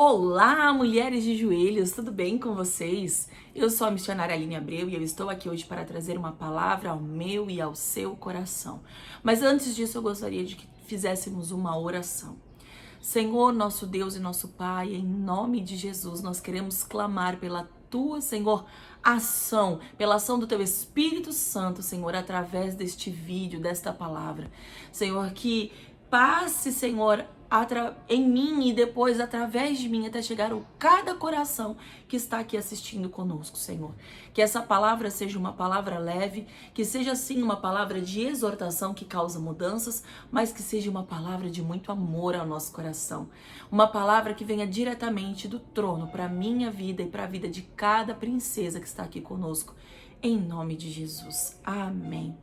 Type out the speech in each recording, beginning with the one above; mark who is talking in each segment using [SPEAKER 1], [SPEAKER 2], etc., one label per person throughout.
[SPEAKER 1] Olá, mulheres de joelhos, tudo bem com vocês? Eu sou a missionária Aline Abreu e eu estou aqui hoje para trazer uma palavra ao meu e ao seu coração. Mas antes disso, eu gostaria de que fizéssemos uma oração. Senhor, nosso Deus e nosso Pai, em nome de Jesus, nós queremos clamar pela tua, Senhor, ação, pela ação do teu Espírito Santo, Senhor, através deste vídeo, desta palavra. Senhor, que passe, Senhor, em mim e depois através de mim até chegar a cada coração que está aqui assistindo conosco, Senhor. Que essa palavra seja uma palavra leve, que seja sim uma palavra de exortação que causa mudanças, mas que seja uma palavra de muito amor ao nosso coração. Uma palavra que venha diretamente do trono para a minha vida e para a vida de cada princesa que está aqui conosco. Em nome de Jesus. Amém.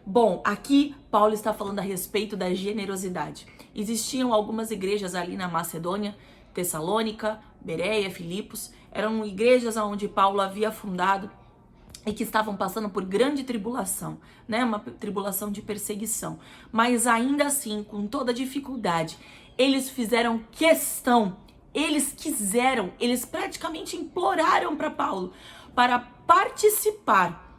[SPEAKER 1] Bom, aqui Paulo está falando a respeito da generosidade. Existiam algumas igrejas ali na Macedônia, Tessalônica, Bereia, Filipos. Eram igrejas onde Paulo havia fundado e que estavam passando por grande tribulação, né? Uma tribulação de perseguição. Mas ainda assim, com toda dificuldade, eles fizeram questão, eles quiseram, eles praticamente imploraram para Paulo para participar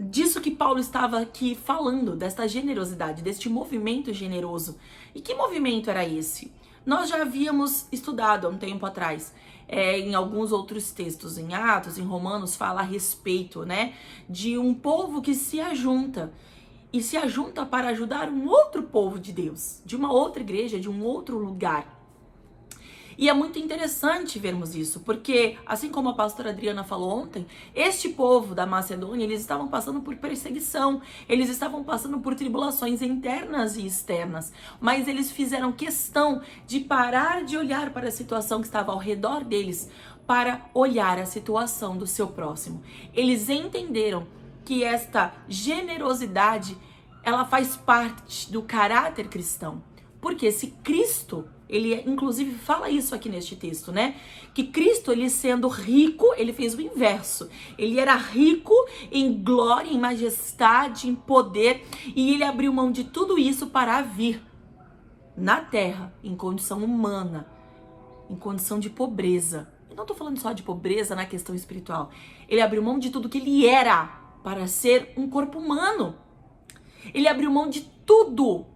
[SPEAKER 1] disso que Paulo estava aqui falando, desta generosidade, deste movimento generoso. E que movimento era esse? Nós já havíamos estudado há um tempo atrás, em alguns outros textos, em Atos, em Romanos, fala a respeito, né, de um povo que se ajunta. E se ajunta para ajudar um outro povo de Deus, de uma outra igreja, de um outro lugar. E é muito interessante vermos isso, porque, assim como a pastora Adriana falou ontem, este povo da Macedônia, eles estavam passando por perseguição, eles estavam passando por tribulações internas e externas, mas eles fizeram questão de parar de olhar para a situação que estava ao redor deles, para olhar a situação do seu próximo. Eles entenderam que esta generosidade, ela faz parte do caráter cristão, porque se Cristo... Ele, inclusive, fala isso aqui neste texto, né? Que Cristo, ele sendo rico, ele fez o inverso. Ele era rico em glória, em majestade, em poder. E ele abriu mão de tudo isso para vir na terra, em condição humana, em condição de pobreza. Eu não tô falando só de pobreza na questão espiritual. Ele abriu mão de tudo que ele era para ser um corpo humano. Ele abriu mão de tudo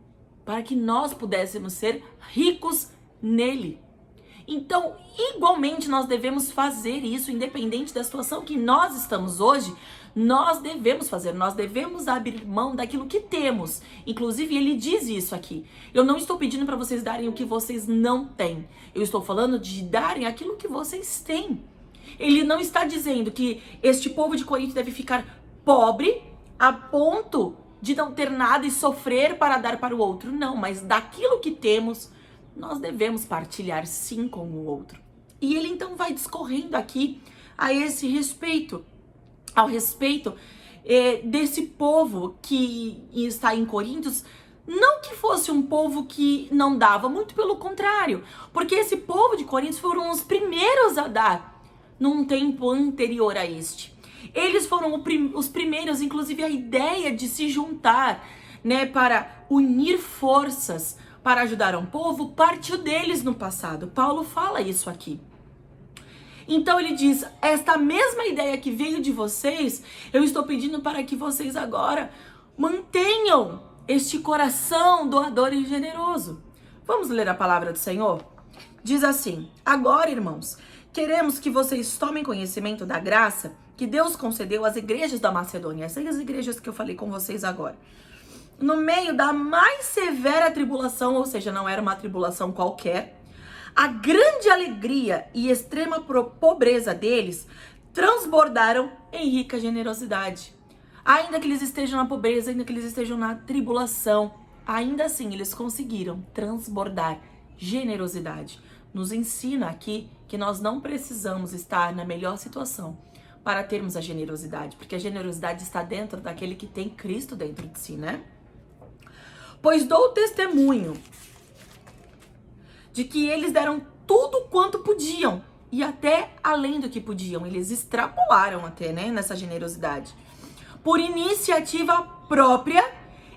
[SPEAKER 1] para que nós pudéssemos ser ricos nele. Então, igualmente, nós devemos fazer isso, independente da situação que nós estamos hoje, nós devemos fazer, nós devemos abrir mão daquilo que temos. Inclusive, ele diz isso aqui. Eu não estou pedindo para vocês darem o que vocês não têm. Eu estou falando de darem aquilo que vocês têm. Ele não está dizendo que este povo de Corinto deve ficar pobre a ponto de não ter nada e sofrer para dar para o outro. Não, mas daquilo que temos, nós devemos partilhar sim com o outro. E ele então vai discorrendo aqui a esse respeito, ao respeito desse povo que está em Coríntios, não que fosse um povo que não dava, muito pelo contrário, porque esse povo de Coríntios foram os primeiros a dar num tempo anterior a este. Eles foram os primeiros, inclusive a ideia de se juntar, né, para unir forças para ajudar um povo, partiu deles no passado. Paulo fala isso aqui. Então ele diz, esta mesma ideia que veio de vocês, eu estou pedindo para que vocês agora mantenham este coração doador e generoso. Vamos ler a palavra do Senhor? Diz assim, agora, irmãos, queremos que vocês tomem conhecimento da graça que Deus concedeu às igrejas da Macedônia, essas igrejas que eu falei com vocês agora. No meio da mais severa tribulação, ou seja, não era uma tribulação qualquer, a grande alegria e extrema pobreza deles transbordaram em rica generosidade. Ainda que eles estejam na pobreza, ainda que eles estejam na tribulação, ainda assim eles conseguiram transbordar generosidade. Nos ensina aqui que nós não precisamos estar na melhor situação para termos a generosidade, porque a generosidade está dentro daquele que tem Cristo dentro de si, né? Pois dou testemunho de que eles deram tudo quanto podiam e até além do que podiam. Eles extrapolaram até, né, nessa generosidade. Por iniciativa própria,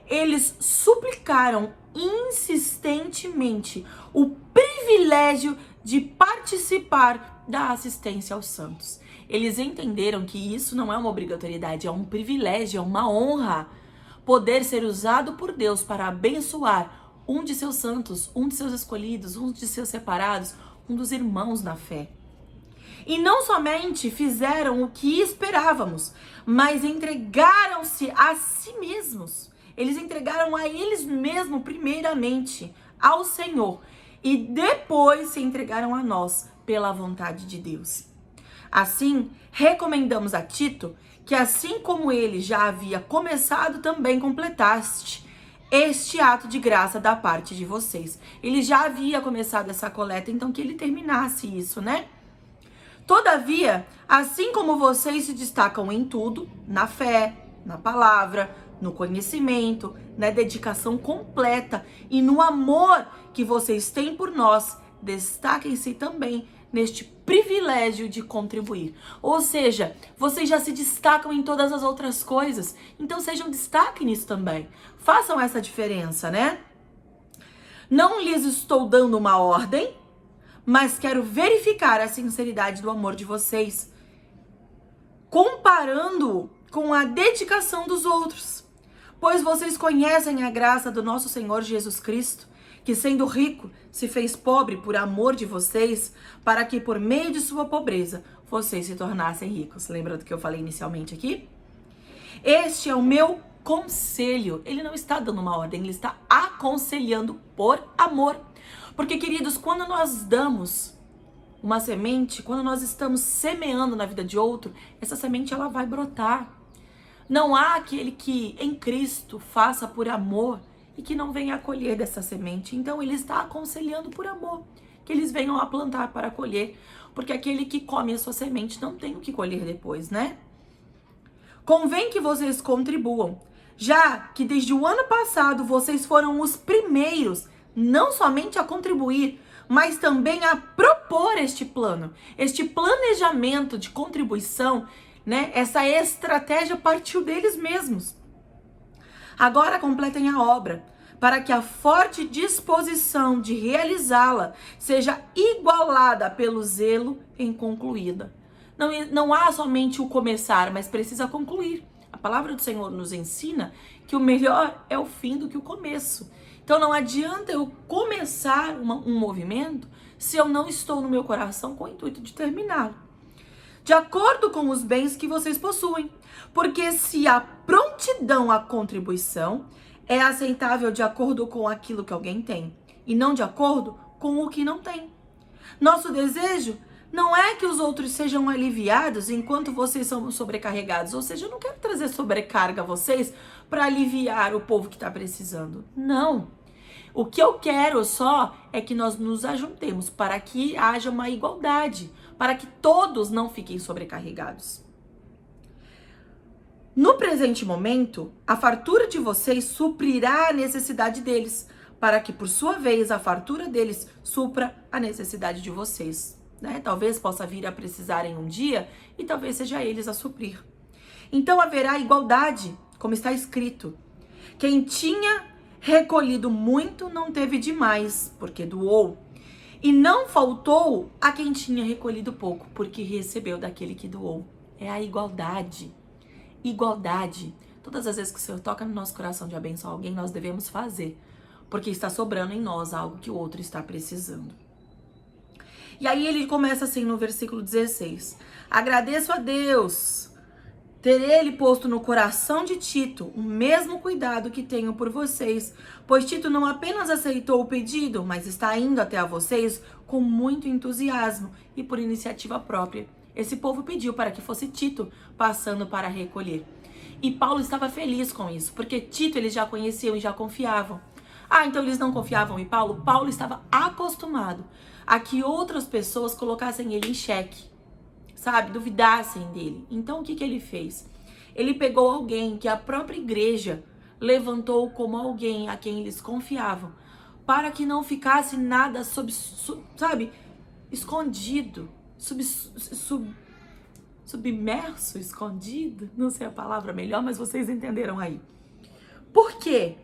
[SPEAKER 1] eles suplicaram insistentemente o privilégio de participar da assistência aos santos. Eles entenderam que isso não é uma obrigatoriedade, é um privilégio, é uma honra poder ser usado por Deus para abençoar um de seus santos, um de seus escolhidos, um de seus separados, um dos irmãos na fé. E não somente fizeram o que esperávamos, mas entregaram-se a si mesmos. Eles entregaram a eles mesmos primeiramente ao Senhor e depois se entregaram a nós pela vontade de Deus. Assim, recomendamos a Tito que, assim como ele já havia começado, também completaste este ato de graça da parte de vocês. Ele já havia começado essa coleta, então que ele terminasse isso, né? Todavia, assim como vocês se destacam em tudo, na fé, na palavra, no conhecimento, na dedicação completa e no amor que vocês têm por nós, destaquem-se também neste privilégio de contribuir. Ou seja, vocês já se destacam em todas as outras coisas, então sejam destaque nisso também. Façam essa diferença, né? Não lhes estou dando uma ordem, mas quero verificar a sinceridade do amor de vocês, comparando com a dedicação dos outros. Pois vocês conhecem a graça do nosso Senhor Jesus Cristo, que sendo rico, se fez pobre por amor de vocês, para que por meio de sua pobreza, vocês se tornassem ricos. Lembra do que eu falei inicialmente aqui? Este é o meu conselho. Ele não está dando uma ordem, ele está aconselhando por amor. Porque, queridos, quando nós damos uma semente, quando nós estamos semeando na vida de outro, essa semente ela vai brotar. Não há aquele que em Cristo faça por amor e que não venha a colher dessa semente. Então ele está aconselhando por amor que eles venham a plantar para colher, porque aquele que come a sua semente não tem o que colher depois, né? Convém que vocês contribuam, já que desde o ano passado vocês foram os primeiros não somente a contribuir, mas também a propor este plano, este planejamento de contribuição, né? Essa estratégia partiu deles mesmos. Agora completem a obra, para que a forte disposição de realizá-la seja igualada pelo zelo em concluída. Não há somente o começar, mas precisa concluir. A palavra do Senhor nos ensina que o melhor é o fim do que o começo. Então não adianta eu começar um movimento se eu não estou no meu coração com o intuito de terminá-lo. De acordo com os bens que vocês possuem. Porque se a prontidão à contribuição é aceitável de acordo com aquilo que alguém tem e não de acordo com o que não tem. Nosso desejo não é que os outros sejam aliviados enquanto vocês são sobrecarregados. Ou seja, eu não quero trazer sobrecarga a vocês para aliviar o povo que está precisando. Não. O que eu quero só é que nós nos ajuntemos para que haja uma igualdade, para que todos não fiquem sobrecarregados. No presente momento, a fartura de vocês suprirá a necessidade deles, para que, por sua vez, a fartura deles supra a necessidade de vocês. Né? Talvez possa vir a precisarem um dia e talvez seja eles a suprir. Então haverá igualdade, como está escrito. Quem tinha recolhido muito não teve demais, porque doou. E não faltou a quem tinha recolhido pouco, porque recebeu daquele que doou. É a igualdade. Igualdade. Todas as vezes que o Senhor toca no nosso coração de abençoar alguém, nós devemos fazer, porque está sobrando em nós algo que o outro está precisando. E aí ele começa assim no versículo 16. Agradeço a Deus ter ele posto no coração de Tito o mesmo cuidado que tenho por vocês, pois Tito não apenas aceitou o pedido, mas está indo até a vocês com muito entusiasmo e por iniciativa própria. Esse povo pediu para que fosse Tito passando para recolher. E Paulo estava feliz com isso, porque Tito eles já conheciam e já confiavam. Então eles não confiavam em Paulo? Paulo estava acostumado a que outras pessoas colocassem ele em xeque, sabe? Duvidassem dele. Então o que ele fez? Ele pegou alguém que a própria igreja levantou como alguém a quem eles confiavam, para que não ficasse nada escondido, submerso, escondido, não sei a palavra melhor, mas vocês entenderam aí. Por quê?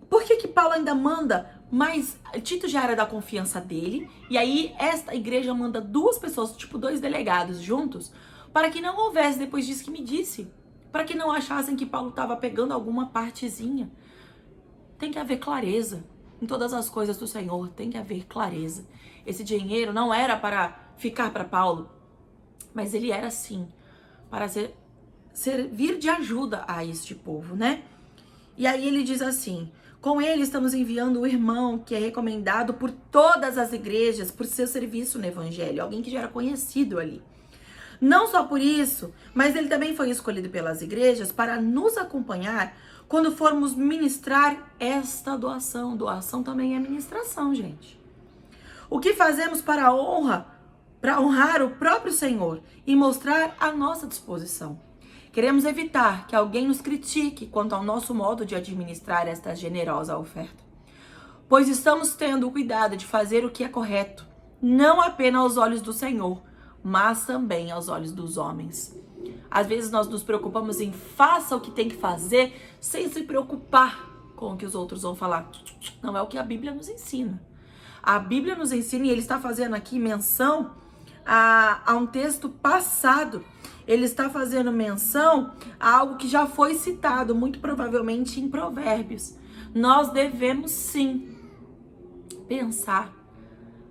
[SPEAKER 1] Por que Paulo ainda manda Mas Tito já era da confiança dele, e aí esta igreja manda 2 pessoas, tipo 2 delegados juntos, para que não houvesse, depois disso que me disse, para que não achassem que Paulo estava pegando alguma partezinha. Tem que haver clareza em todas as coisas do Senhor, tem que haver clareza. Esse dinheiro não era para ficar para Paulo, mas ele era sim para servir de ajuda a este povo, né? E aí ele diz assim: com ele estamos enviando o irmão que é recomendado por todas as igrejas por seu serviço no evangelho, alguém que já era conhecido ali. Não só por isso, mas ele também foi escolhido pelas igrejas para nos acompanhar quando formos ministrar esta doação. Doação também é ministração, gente. O que fazemos para honrar o próprio Senhor e mostrar a nossa disposição. Queremos evitar que alguém nos critique quanto ao nosso modo de administrar esta generosa oferta, pois estamos tendo o cuidado de fazer o que é correto, não apenas aos olhos do Senhor, mas também aos olhos dos homens. Às vezes nós nos preocupamos em faça o que tem que fazer, sem se preocupar com o que os outros vão falar. Não é o que a Bíblia nos ensina. A Bíblia nos ensina, e ele está fazendo aqui menção a um texto passado. Ele está fazendo menção a algo que já foi citado, muito provavelmente em Provérbios. Nós devemos sim pensar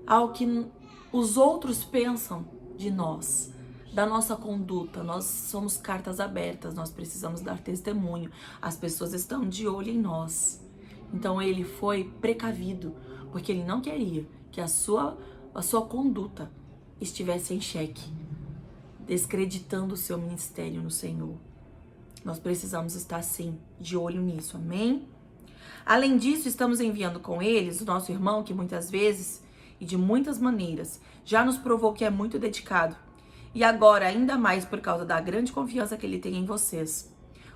[SPEAKER 1] ao que os outros pensam de nós, da nossa conduta. Nós somos cartas abertas, nós precisamos dar testemunho. As pessoas estão de olho em nós. Então ele foi precavido, porque ele não queria que a sua conduta estivesse em xeque, descreditando o seu ministério no Senhor. Nós precisamos estar, sim, de olho nisso, amém? Além disso, estamos enviando com eles o nosso irmão, que muitas vezes e de muitas maneiras já nos provou que é muito dedicado, e agora ainda mais por causa da grande confiança que ele tem em vocês.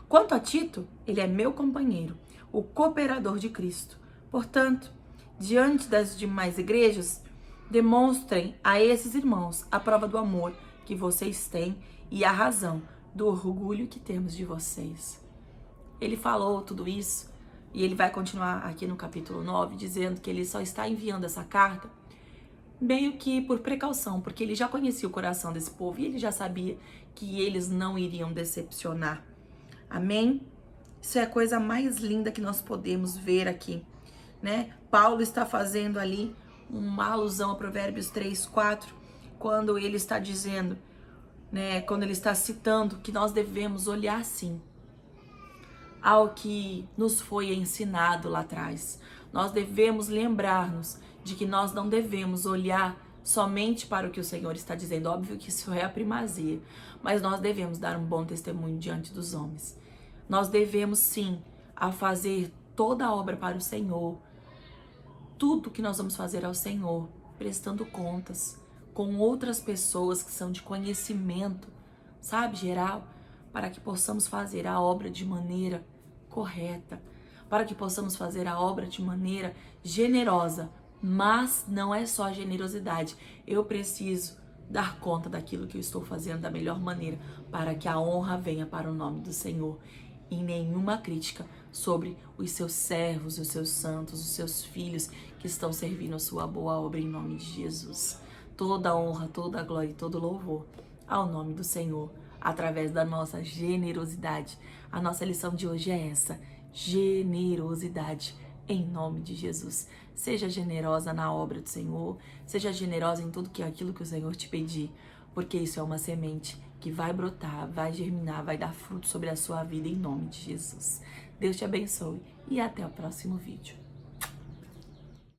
[SPEAKER 1] Quanto a Tito, ele é meu companheiro, o cooperador de Cristo. Portanto, diante das demais igrejas, demonstrem a esses irmãos a prova do amor que vocês têm e a razão do orgulho que temos de vocês. Ele falou tudo isso e ele vai continuar aqui no capítulo 9 dizendo que ele só está enviando essa carta meio que por precaução, porque ele já conhecia o coração desse povo e ele já sabia que eles não iriam decepcionar. Amém? Isso é a coisa mais linda que nós podemos ver aqui, né? Paulo está fazendo ali uma alusão a Provérbios 3:4, quando ele está dizendo, né, quando ele está citando que nós devemos olhar sim ao que nos foi ensinado lá atrás. Nós devemos lembrar-nos de que nós não devemos olhar somente para o que o Senhor está dizendo. Óbvio que isso é a primazia, mas nós devemos dar um bom testemunho diante dos homens. Nós devemos sim a fazer toda a obra para o Senhor. Tudo que nós vamos fazer ao Senhor, prestando contas com outras pessoas que são de conhecimento, sabe, geral, para que possamos fazer a obra de maneira correta, para que possamos fazer a obra de maneira generosa. Mas não é só a generosidade. Eu preciso dar conta daquilo que eu estou fazendo da melhor maneira, para que a honra venha para o nome do Senhor. E nenhuma crítica sobre os seus servos, os seus santos, os seus filhos que estão servindo a sua boa obra em nome de Jesus. Toda a honra, toda a glória e todo louvor ao nome do Senhor, através da nossa generosidade. A nossa lição de hoje é essa: generosidade em nome de Jesus. Seja generosa na obra do Senhor, seja generosa em tudo aquilo que o Senhor te pedir, porque isso é uma semente que vai brotar, vai germinar, vai dar fruto sobre a sua vida em nome de Jesus. Deus te abençoe e até o próximo vídeo.